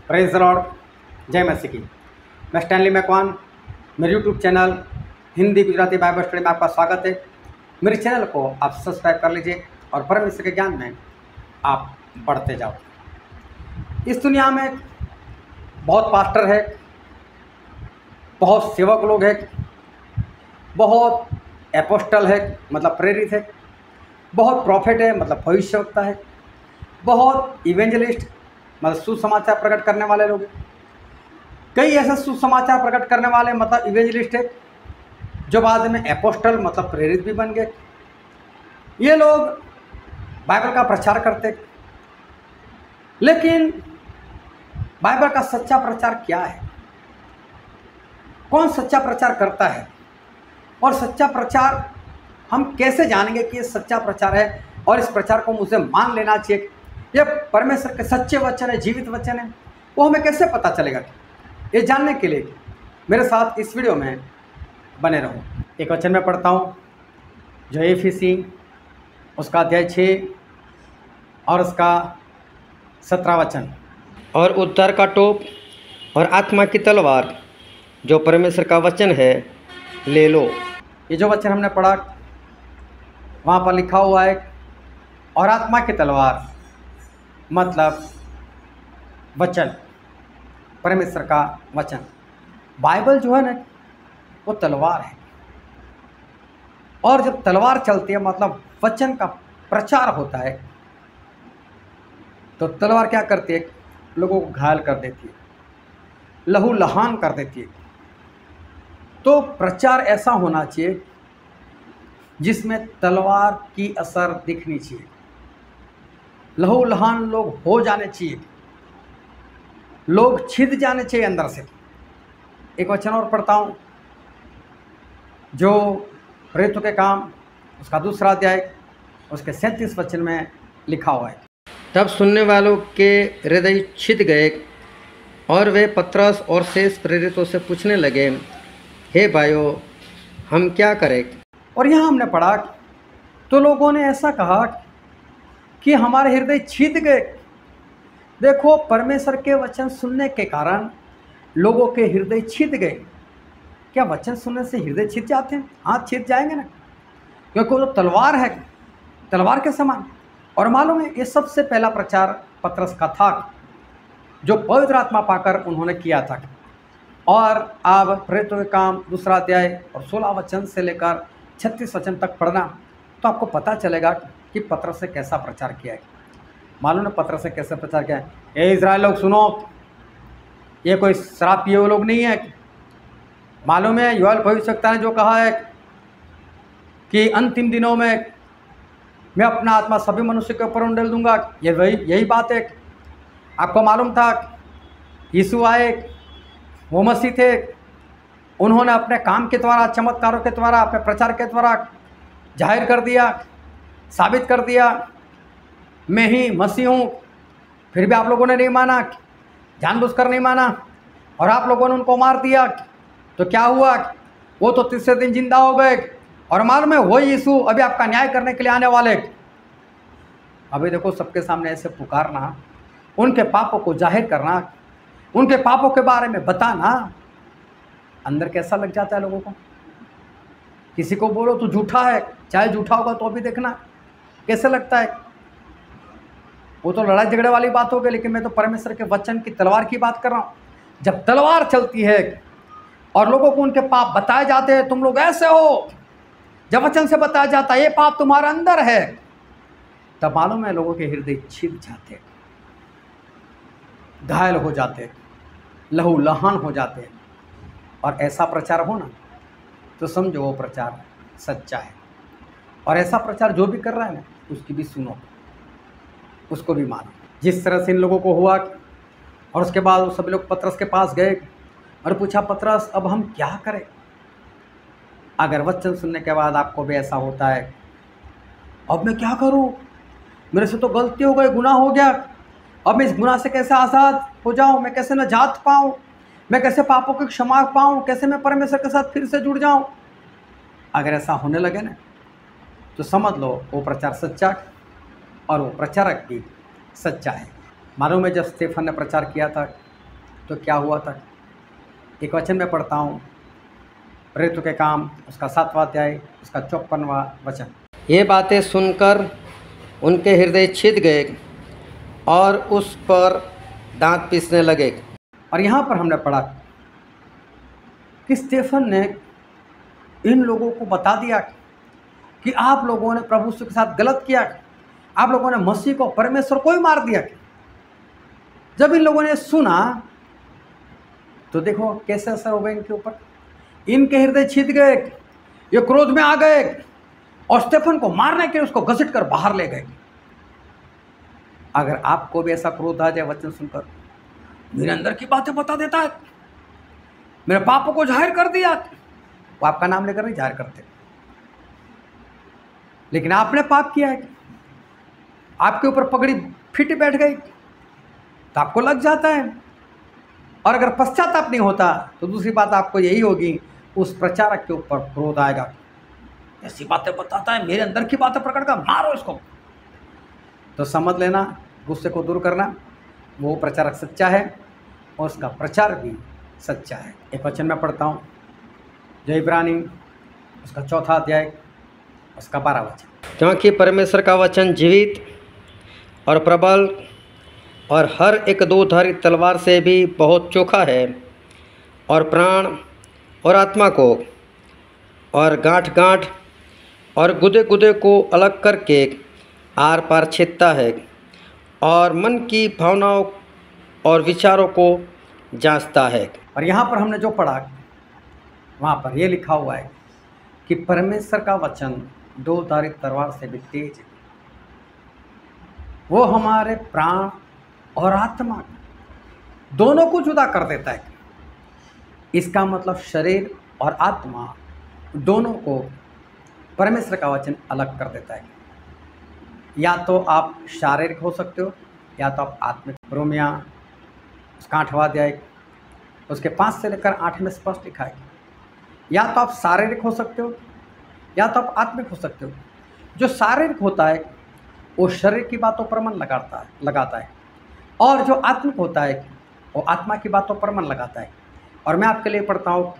Praise the Lord, जय मसीह की। मैं स्टैनली मैकवान, मेरे YouTube channel Hindi Gujarati Bible study में आपका स्वागत है। मेरे चैनल को आप सब्सक्राइब कर लीजिए और परमेश्वर के ज्ञान में आप बढ़ते जाओ। इस दुनिया में बहुत पास्टर है, बहुत सेवक लोग हैं, बहुत एपोस्टल है मतलब प्रेरित है, बहुत प्रॉफिट है मतलब भविष्यवक्ता है, बहुत इवेंजलिस्ट मतलब सुसमाचार प्रकट करने वाले लोग हैं। कई ऐसे सुसमाचार प्रकट करने वाले मतलब इवेंजलिस्ट है जो बाद में एपोस्टल मतलब प्रेरित भी बन गए। ये लोग बाइबल का प्रचार करते, लेकिन बाइबल का सच्चा प्रचार क्या है? कौन सच्चा प्रचार करता है? और सच्चा प्रचार हम कैसे जानेंगे कि ये सच्चा प्रचार है और इस प्रचार को मुझे मान लेना चाहिए? ये परमेश्वर के सच्चे वचन है, जीवित वचन है, वो हमें कैसे पता चलेगा? ये जानने के लिए मेरे साथ इस वीडियो में बने रहो। एक वचन में पढ़ता हूँ जो एफिसी उसका अध्याय 6 और उसका 17 वचन। और उद्धार का टोप और आत्मा की तलवार जो परमेश्वर का वचन है ले लो। ये जो वचन हमने पढ़ा वहाँ पर लिखा हुआ है और आत्मा की तलवार मतलब वचन, परमेश्वर का वचन। बाइबल जो है ना वो तलवार है, और जब तलवार चलती है मतलब वचन का प्रचार होता है तो तलवार क्या करती है? लोगों को घायल कर देती है, लहू लहान कर देती है। तो प्रचार ऐसा होना चाहिए जिसमें तलवार की असर दिखनी चाहिए, लहू लहान लोग हो जाने चाहिए, लोग छिद जाने चाहिए अंदर से। एक वचन और पढ़ता हूँ जो प्रेरितों के काम उसका 2 अध्याय उसके 37 वचन में लिखा हुआ है। तब सुनने वालों के हृदय छिद गए और वे पतरस और शेष प्रेरितों से पूछने लगे, हे भाइयों, हम क्या करें? और यहाँ हमने पढ़ा तो लोगों ने ऐसा कहा कि हमारे हृदय छिद गए। देखो, परमेश्वर के वचन सुनने के कारण लोगों के हृदय छिद गए। क्या वचन सुनने से हृदय छिद जाते हैं? हाँ, छिद जाएंगे ना, क्योंकि वो तलवार है, तलवार के समान। और मालूम है ये सबसे पहला प्रचार पतरस का था जो पवित्र आत्मा पाकर उन्होंने किया था। और अब प्रेरितों के काम 2 अध्याय और 16 वचन से लेकर 36 वचन तक पढ़ना तो आपको पता चलेगा कि पतरस से कैसा प्रचार किया है। मालूम है पतरस से कैसे प्रचार किया है? ए इज़राइल लोग सुनो, ये कोई शराब पिए हुए लोग नहीं है। मालूम है योएल भविष्यवक्ता ने जो कहा है कि अंतिम दिनों में मैं अपना आत्मा सभी मनुष्य के ऊपर उंडेल दूंगा, ये यही बात है। आपको मालूम था यीशु आए, वो मसीह थे, उन्होंने अपने काम के द्वारा, चमत्कारों के द्वारा, अपने प्रचार के द्वारा जाहिर कर दिया, साबित कर दिया मैं ही मसीह हूँ। फिर भी आप लोगों ने नहीं माना, जानबूझकर नहीं माना, और आप लोगों ने उनको मार दिया। तो क्या हुआ? वो तो तीसरे दिन जिंदा हो गए। और मालूम है वही यीशु अभी आपका न्याय करने के लिए आने वाले। अभी देखो, सबके सामने ऐसे पुकारना, उनके पापों को जाहिर करना, उनके पापों के बारे में बताना, अंदर कैसा लग जाता है लोगों को? किसी को बोलो तो झूठा है, चाहे झूठा होगा तो भी देखना कैसे लगता है। वो तो लड़ाई झगड़े वाली बात हो गई, लेकिन मैं तो परमेश्वर के वचन की तलवार की बात कर रहा हूँ। जब तलवार चलती है और लोगों को उनके पाप बताए जाते हैं, तुम लोग ऐसे हो, जब वचन से बताया जाता है ये पाप तुम्हारे अंदर है, तब मालूम है लोगों के हृदय छिद जाते, घायल हो जाते, लहू लहान हो जाते। और ऐसा प्रचार हो ना तो समझो वो प्रचार सच्चा है। और ऐसा प्रचार जो भी कर रहा है ना उसकी भी सुनो, उसको भी मानो। जिस तरह से इन लोगों को हुआ, और उसके बाद वो सभी लोग पतरस के पास गए और पूछा, पतरस अब हम क्या करें? अगर वचन सुनने के बाद आपको भी ऐसा होता है, अब मैं क्या करूं, मेरे से तो गलती हो गई, गुनाह हो गया, अब मैं इस गुनाह से कैसे आज़ाद हो जाऊं, मैं कैसे नजात पाऊं, मैं कैसे पापों की क्षमा पाऊं, कैसे मैं परमेश्वर के साथ फिर से जुड़ जाऊं? अगर ऐसा होने लगे ना तो समझ लो वो प्रचार सच्चा और वो प्रचारक भी सच्चा है। मालूम है जब स्टेफन ने प्रचार किया था तो क्या हुआ था? एक वचन में पढ़ता हूँ, प्रेरितों के काम उसका 7वां अध्याय उसका 54वां वचन। ये बातें सुनकर उनके हृदय छिद गए और उस पर दांत पीसने लगे। और यहाँ पर हमने पढ़ा कि स्टेफन ने इन लोगों को बता दिया कि आप लोगों ने प्रभु के साथ गलत किया, आप लोगों ने मसीह को, परमेश्वर को ही मार दिया। जब इन लोगों ने सुना तो देखो कैसे असर हो गया इनके ऊपर। इनके हृदय छिद गए, ये क्रोध में आ गए और स्टेफन को मारने के लिए उसको घसीट कर बाहर ले गए। अगर आपको भी ऐसा क्रोध आ जाए वचन सुनकर, मेरे अंदर की बातें बता देता है, मेरे पापों को जाहिर कर दिया, वो आपका नाम लेकर नहीं जाहिर करते, लेकिन आपने पाप किया है, आपके ऊपर पगड़ी फिट बैठ गई तो आपको लग जाता है। और अगर पश्चाताप नहीं होता तो दूसरी बात आपको यही होगी, उस प्रचारक के ऊपर क्रोध आएगा, ऐसी बातें बताता है, मेरे अंदर की बातें प्रकट कर, मारो इसको। तो समझ लेना, गुस्से को दूर करना, वो प्रचारक सच्चा है और उसका प्रचार भी सच्चा है। एक वचन में पढ़ता हूँ, जो इब्रानी उसका 4वां अध्याय उसका 12वां वचन। क्योंकि परमेश्वर का वचन जीवित और प्रबल और हर एक दोधारी तलवार से भी बहुत चोखा है और प्राण और आत्मा को और गांठ गांठ और गुदे गुदे को अलग करके आर पार छेदता है और मन की भावनाओं और विचारों को जांचता है। और यहाँ पर हमने जो पढ़ा वहाँ पर यह लिखा हुआ है कि परमेश्वर का वचन दो-धारी तलवार से भी तेज है, वो हमारे प्राण और आत्मा दोनों को जुदा कर देता है। इसका मतलब शरीर और आत्मा दोनों को परमेश्वर का वचन अलग कर देता है। या तो आप शारीरिक हो सकते हो या तो आप आत्मिक। रोमिया उसका 8वां अध्याय उसके 5 से लेकर 8 में स्पष्ट लिखा है, या तो आप शारीरिक हो सकते हो या तो आप आत्मिक हो सकते हो। जो शारीरिक होता है वो शरीर की बातों पर मन लगाता है और जो आत्मिक होता है वो आत्मा की बातों पर मन लगाता है। और मैं आपके लिए पढ़ता हूँ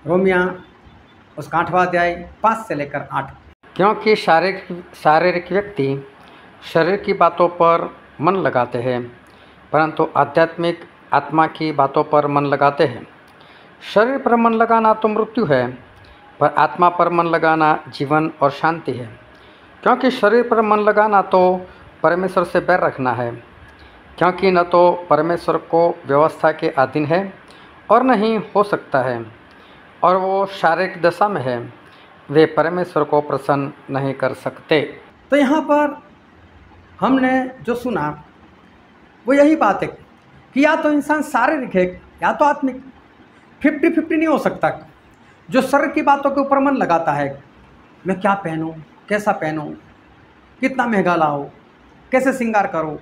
रोमिया उसका 8वां अध्याय 5 से लेकर 8। क्योंकि शारीरिक व्यक्ति शरीर की बातों पर मन लगाते हैं, परंतु आध्यात्मिक आत्मा की बातों पर मन लगाते हैं। शरीर पर मन लगाना तो मृत्यु है, पर आत्मा पर मन लगाना जीवन और शांति है। क्योंकि शरीर पर मन लगाना तो परमेश्वर से बैर रखना है, क्योंकि न तो परमेश्वर को व्यवस्था के अधीन है और नहीं हो सकता है, और वो शारीरिक दशा में है, वे परमेश्वर को प्रसन्न नहीं कर सकते। तो यहाँ पर हमने जो सुना वो यही बात है कि या तो इंसान शारीरिक है या तो आत्मिक। 50-50 नहीं हो सकता। जो शरीर की बातों के ऊपर मन लगाता है, मैं क्या पहनूं, कैसा पहनूं, कितना महंगा लाऊं, कैसे श्रृंगार करूं,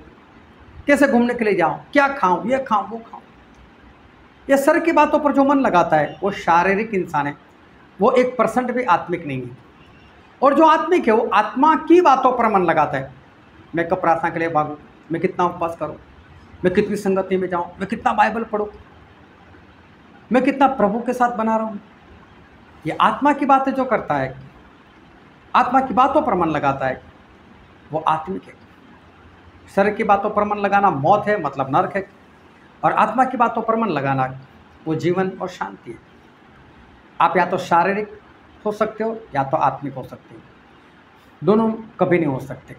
कैसे घूमने के लिए जाऊं, क्या खाऊं, ये खाऊं, वो खाऊं, ये शरीर की बातों पर जो मन लगाता है वो शारीरिक इंसान है, वो 1% भी आत्मिक नहीं है। और जो आत्मिक है वो आत्मा की बातों पर मन लगाता है, मैं कब प्रार्थना के लिए भागूं, मैं कितना उपवास करूं, मैं कितनी संगति में जाऊं, मैं कितना बाइबल पढूं, मैं कितना प्रभु के साथ बना रहा हूं। ये आत्मा की बातें जो करता है, आत्मा की बातों पर मन लगाता है, वो आत्मिक है। शरीर की बातों पर मन लगाना मौत है, मतलब नरक है, और आत्मा की बातों पर मन लगाना वो जीवन और शांति है। आप या तो शारीरिक हो सकते हो या तो आत्मिक हो सकते हो, दोनों कभी नहीं हो सकते।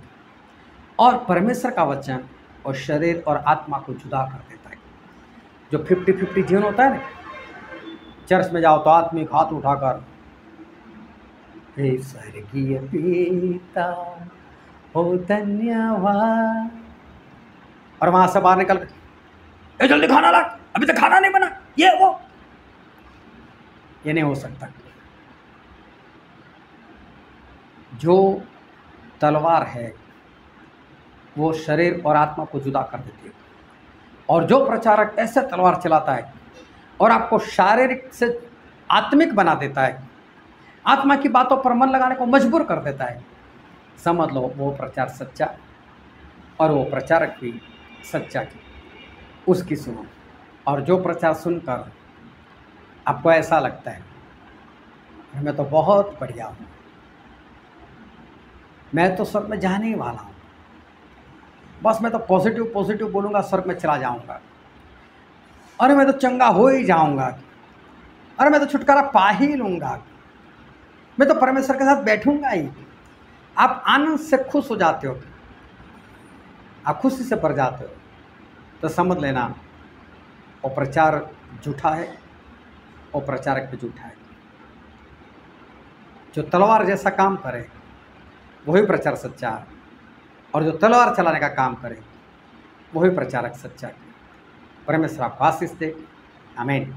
और परमेश्वर का वचन और शरीर और आत्मा को जुदा कर देता है। जो 50-50 जीवन होता है ना, चर्च में जाओ तो आत्मिक हाथ उठाकर हे स्वर्गीय पिता हो धन्यवाद, और वहां से बाहर निकल के जल्दी खाना ला, अभी तक खाना नहीं बना, ये वो, ये नहीं हो सकता। जो तलवार है वो शरीर और आत्मा को जुदा कर देती है, और जो प्रचारक ऐसे तलवार चलाता है और आपको शारीरिक से आत्मिक बना देता है, आत्मा की बातों पर मन लगाने को मजबूर कर देता है, समझ लो वो प्रचार सच्चा और वो प्रचारक भी सच्चा की, उसकी सुनो। और जो प्रचार सुनकर आपको ऐसा लगता है मैं तो बहुत बढ़िया हूँ, मैं तो स्वर्ग में जाने ही वाला हूँ, बस मैं तो पॉजिटिव पॉजिटिव बोलूँगा स्वर्ग में चला जाऊँगा, अरे मैं तो चंगा हो ही जाऊँगा, अरे मैं तो छुटकारा पा ही लूँगा, मैं तो परमेश्वर के साथ बैठूंगा ही। आप आनंद से खुश हो जाते हो, आप खुशी से भर जाते हो, तो समझ लेना वो प्रचार झूठा है, वो प्रचारक भी झूठा है। जो तलवार जैसा काम करे वही प्रचार सच्चा है, और जो तलवार चलाने का काम करे वही प्रचारक सच्चा है। परमेश्वर आपको आशीष दे। आमीन।